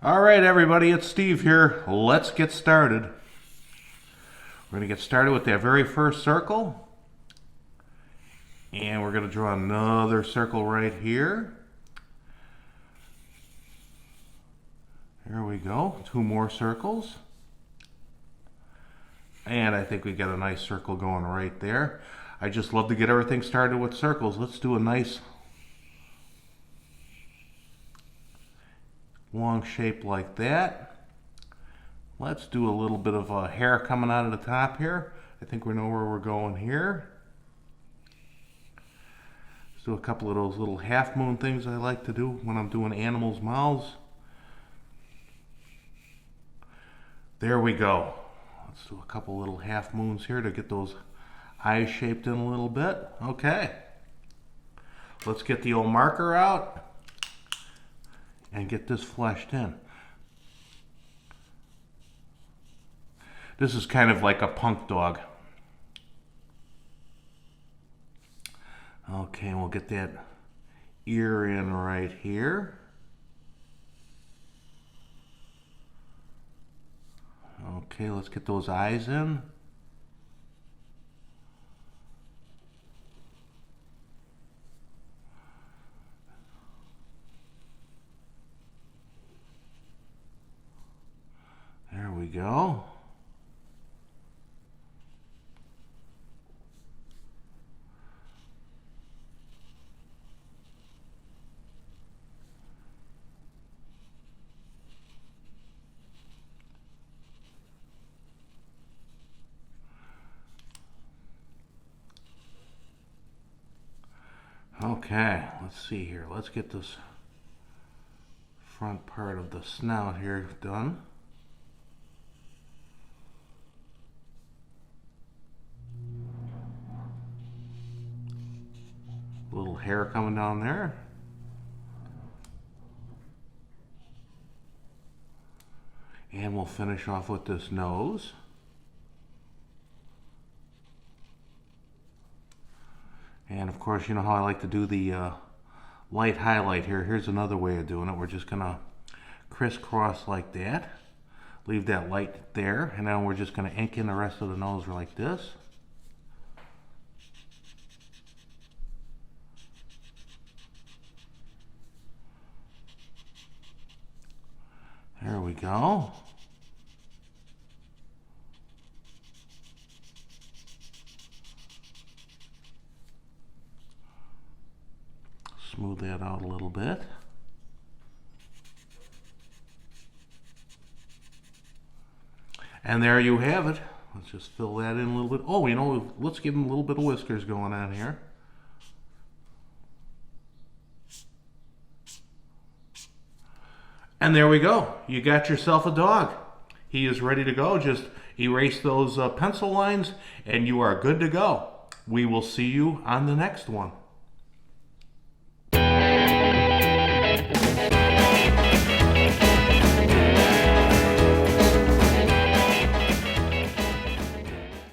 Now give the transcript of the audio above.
All right, everybody, it's Steve here. Let's get started. We're going to get started with that very first circle. And we're going to draw another circle right here. There we go. Two more circles. And I think we got a nice circle going right there. I just love to get everything started with circles. Let's do a nice long shape like that. Let's do a little bit of a hair coming out of the top here. I think we know where we're going here. Let's do a couple of those little half moon things I like to do when I'm doing animals' mouths. There we go. Let's do a couple little half moons here to get those eyes shaped in a little bit. Okay. Let's get the old marker out and get this fleshed in. This is kind of like a punk dog. Okay, we'll get that ear in right here. Okay, let's get those eyes in. There we go. Okay, let's see here. Let's get this front part of the snout here done. Little hair coming down there. And we'll finish off with this nose. And of course, you know how I like to do the light highlight here. Here's another way of doing it. We're just gonna crisscross like that. Leave that light there. And now we're just gonna ink in the rest of the nose like this. There we go. Smooth that out a little bit. And there you have it. Let's just fill that in a little bit. Oh, you know, let's give him a little bit of whiskers going on here. And there we go. You got yourself a dog. He is ready to go. Just erase those pencil lines and you are good to go. We will see you on the next one.